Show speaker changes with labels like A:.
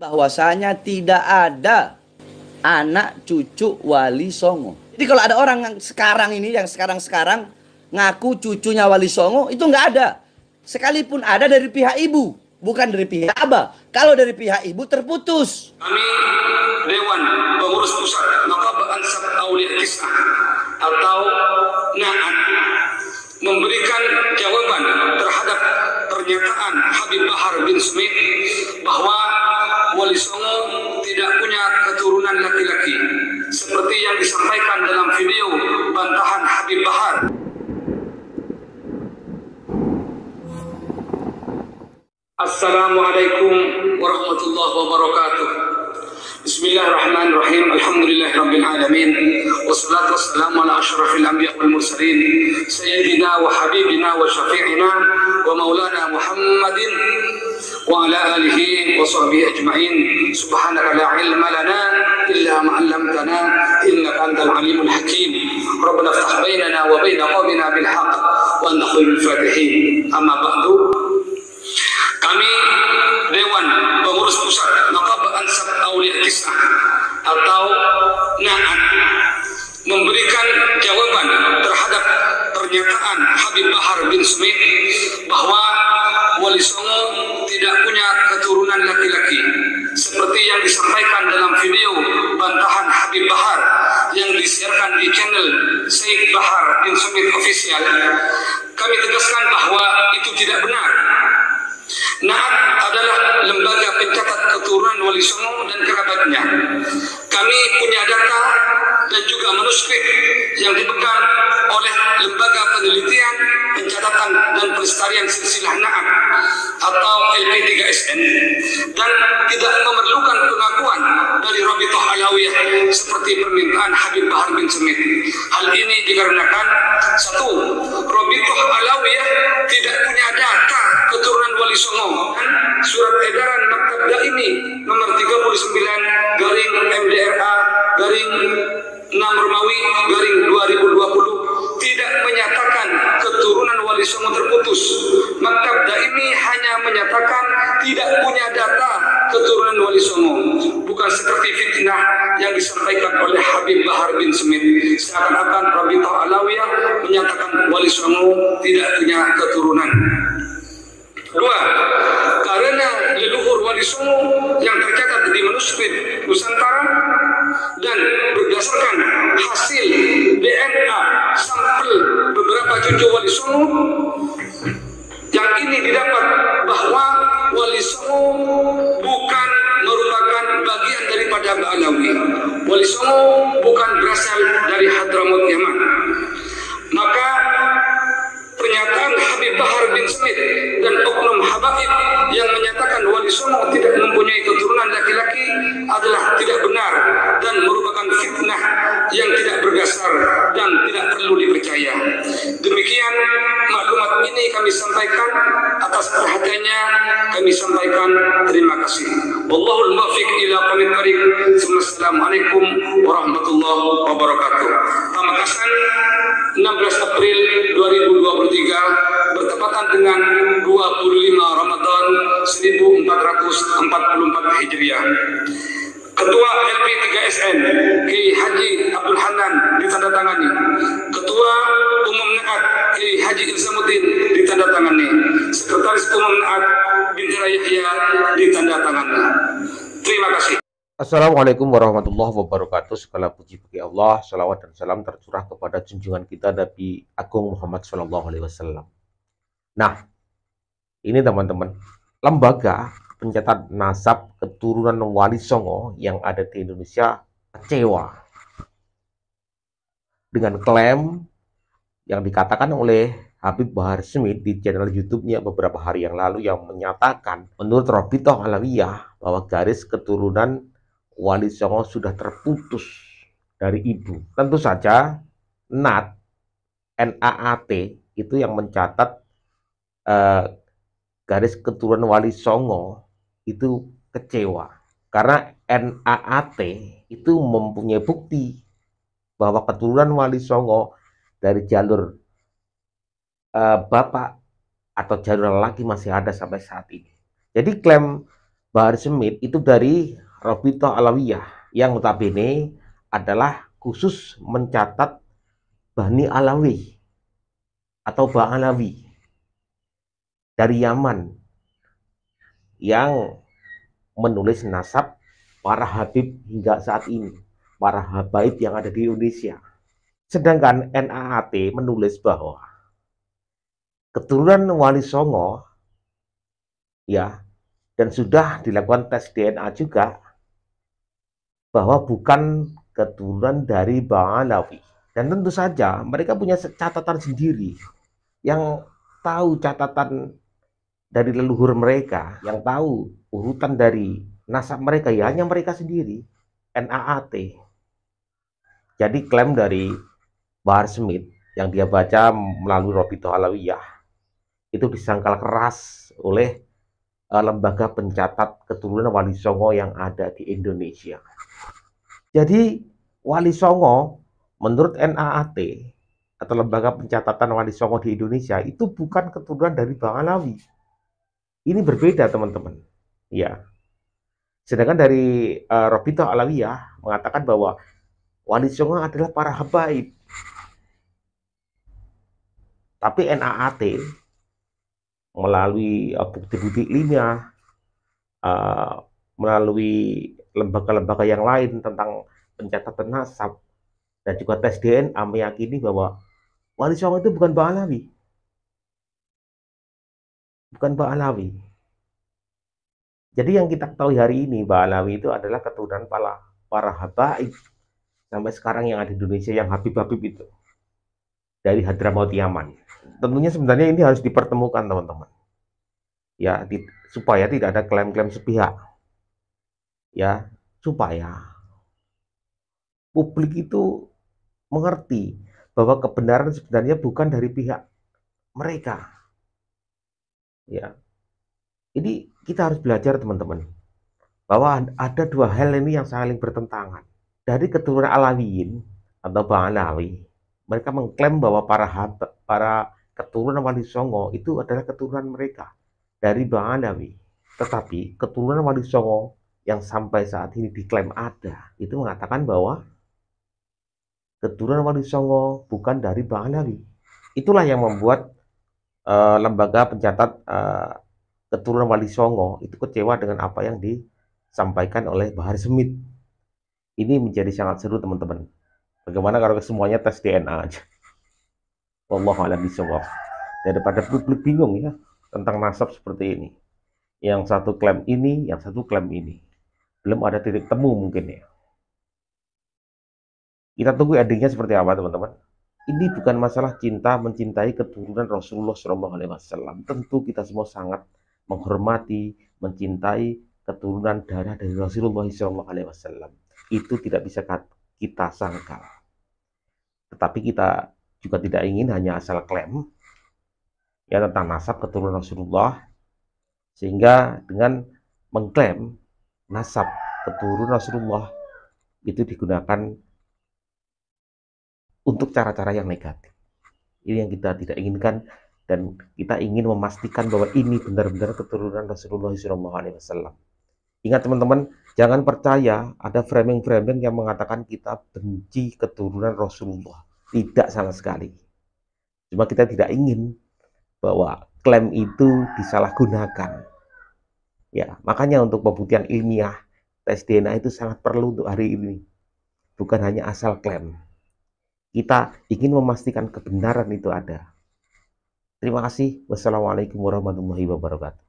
A: bahwasanya tidak ada anak cucu Wali Songo. Jadi kalau ada orang yang sekarang ini, yang sekarang ngaku cucunya Wali Songo, itu nggak ada. Sekalipun ada dari pihak ibu, bukan dari pihak abah. Kalau dari pihak ibu terputus.
B: Kami Dewan Pengurus Pusat Naqab Ansar Aulia Kisah atau NAAT memberikan jawaban terhadap pernyataan Habib Bahar bin Smith bahwa Wali Songo tidak punya keturunan laki-laki seperti yang disampaikan dalam video bantahan Habib Bahar. Assalamualaikum warahmatullahi wabarakatuh. Bismillahirrahmanirrahim. Alhamdulillahirabbil alamin. Wassalatu wassalamu ala asyrafil anbiya wal mursalin sayyidina wa habibina wa syafi'ina wa maulana Muhammadin wa ala alihi wa sahbihi ajma'in. Subhanaka la ilma lana illa ma 'allamtana innaka antal alimul hakim. Rabbana iftah bainana wa bain qawmina bil haqq wa anta khairul fatihin. Amma ba'du. Kami Dewan Pengurus Pusat Naqab Ansar Aulia Kisah atau NAAT memberikan jawaban terhadap pernyataan Habib Bahar bin Smith bahwa Wali Songo tidak punya keturunan laki-laki seperti yang disampaikan dalam video bantahan Habib Bahar yang disiarkan di channel Syekh Bahar bin Smith Official. Kami tegaskan bahwa itu tidak benar. NAAT adalah lembaga pencatat keturunan Wali Songo dan kerabatnya. Kami punya data dan juga manuskrip yang dipegang oleh Lembaga Penelitian, Pencatatan dan Pelestarian Silsilah NAAT atau LP3SN dan tidak memerlukan pengakuan dari Rabithah Alawiyah seperti permintaan Habib Bahar bin Smith. Hal ini dikarenakan satu, Rabithah Alawiyah tidak punya data keturunan Wali Songo dan surat edaran Maktab Daimi nomor 39/MDRA/6 Romawi 2020 tidak menyatakan keturunan Wali Songo terputus. Maktab Daimi hanya menyatakan tidak punya data keturunan Wali Songo, bukan seperti fitnah yang disampaikan oleh Habib Bahar bin Smith seakan-akan Rabithah Alawiyah menyatakan Wali Songo tidak punya keturunan. Dua, karena leluhur Wali Songo yang tercatat di manuskrip Nusantara dan berdasarkan hasil DNA sampel beberapa cucu Wali Songo yang ini didapat bahwa Wali Songo bukan merupakan bagian daripada Ba'alawi. Wali Songo bukan berasal dari Hadramaut Yaman. Maka pernyataan Habib Bahar bin Smith dan oknum habaib yang menyatakan Wali Songo tidak mempunyai keturunan laki-laki adalah tidak benar dan merupakan fitnah yang tidak berdasar dan tidak perlu dipercaya. Demikian maklumat ini kami sampaikan, atas perhatiannya kami sampaikan terima kasih. Wallahul muwaffiq ila aqwamit thariq. Assalamualaikum warahmatullahi wabarakatuh. Pamekasan 16 April 2023 bertepatan dengan 25 Ramadan 1444 Hijriah. Ketua LP3SN Kiai Haji Abdul Hanan ditandatangani. Ketua Umum NAAT Kiai Haji Ilzamuddin ditandatangani. Sekretaris Umum NAAT Bintara Yahya ditandatangani. Terima kasih.
C: Assalamualaikum warahmatullahi wabarakatuh. Segala puji bagi Allah, salawat dan salam tercurah kepada junjungan kita Nabi Agung Muhammad SAW. Nah, ini teman-teman, lembaga pencatat nasab keturunan Wali Songo yang ada di Indonesia kecewa dengan klaim yang dikatakan oleh Habib Bahar Smith di channel YouTube-nya beberapa hari yang lalu, yang menyatakan menurut Rabithah Alawiyah bahwa garis keturunan Wali Songo sudah terputus dari ibu. Tentu saja NAAT itu yang mencatat garis keturunan Wali Songo itu kecewa karena NAAT itu mempunyai bukti bahwa keturunan Wali Songo dari jalur bapak atau jalur laki masih ada sampai saat ini. Jadi klaim Bahar Smith itu dari Rabithah Alawiyah yang notabene adalah khusus mencatat Bani Alawi atau Ba'alawi dari Yaman yang menulis nasab para Habib hingga saat ini, para habaib yang ada di Indonesia. Sedangkan NAAT menulis bahwa keturunan Wali Songo ya, dan sudah dilakukan tes DNA juga bahwa bukan keturunan dari Ba'alawi. Dan tentu saja mereka punya catatan sendiri, yang tahu catatan dari leluhur mereka, yang tahu urutan dari nasab mereka ya hanya mereka sendiri, NAAT. Jadi klaim dari Bahar Smith yang dia baca melalui Rabithah Alawiyah itu disangkal keras oleh lembaga pencatat keturunan Wali Songo yang ada di Indonesia. Jadi Wali Songo menurut NAAT atau lembaga pencatatan Wali Songo di Indonesia itu bukan keturunan dari Ba'alawi. Ini berbeda teman-teman. Ya. Sedangkan dari Rabithah Alawiyah mengatakan bahwa Wali Songo adalah para habaib. Tapi NAAT melalui bukti-bukti ilmiah, melalui lembaga-lembaga yang lain tentang pencatatan nasab dan juga tes DNA meyakini bahwa Wali Songo itu bukan Ba'alawi. Bukan Ba'alawi. Jadi yang kita ketahui hari ini, Ba'alawi itu adalah keturunan para habaib sampai sekarang yang ada di Indonesia, yang Habib-Habib itu dari Hadramaut Yaman. Tentunya sebenarnya ini harus dipertemukan teman-teman. Ya, supaya tidak ada klaim-klaim sepihak. Ya, supaya publik itu mengerti bahwa kebenaran sebenarnya bukan dari pihak mereka. Ya. Ini kita harus belajar teman-teman bahwa ada dua hal ini yang saling bertentangan. Dari keturunan Alawiyin atau Ba'alawi, mereka mengklaim bahwa para keturunan Wali Songo itu adalah keturunan mereka dari Ba'alawi. Tetapi keturunan Wali Songo yang sampai saat ini diklaim ada, itu mengatakan bahwa keturunan Wali Songo bukan dari Ba'alawi. Itulah yang membuat lembaga pencatat keturunan Wali Songo itu kecewa dengan apa yang disampaikan oleh Bahar Smith. Ini menjadi sangat seru teman-teman. Bagaimana kalau semuanya tes DNA aja? Wallahu a'lam bishawab. Daripada publik bingung ya tentang nasab seperti ini. Yang satu klaim ini, yang satu klaim ini. Belum ada titik temu mungkin ya. Kita tunggu endingnya seperti apa teman-teman. Ini bukan masalah cinta mencintai keturunan Rasulullah SAW. Tentu kita semua sangat menghormati, mencintai keturunan darah dari Rasulullah SAW. Itu tidak bisa kita sangkal. Tetapi kita juga tidak ingin hanya asal klaim ya tentang nasab keturunan Rasulullah, sehingga dengan mengklaim nasab keturunan Rasulullah itu digunakan untuk cara-cara yang negatif. Ini yang kita tidak inginkan, dan kita ingin memastikan bahwa ini benar-benar keturunan Rasulullah SAW. Ingat teman-teman, jangan percaya ada framing-framing yang mengatakan kita benci keturunan Rasulullah. Tidak sama sekali. Cuma kita tidak ingin bahwa klaim itu disalahgunakan. Ya, makanya untuk pembuktian ilmiah, tes DNA itu sangat perlu untuk hari ini. Bukan hanya asal klaim. Kita ingin memastikan kebenaran itu ada. Terima kasih. Wassalamualaikum warahmatullahi wabarakatuh.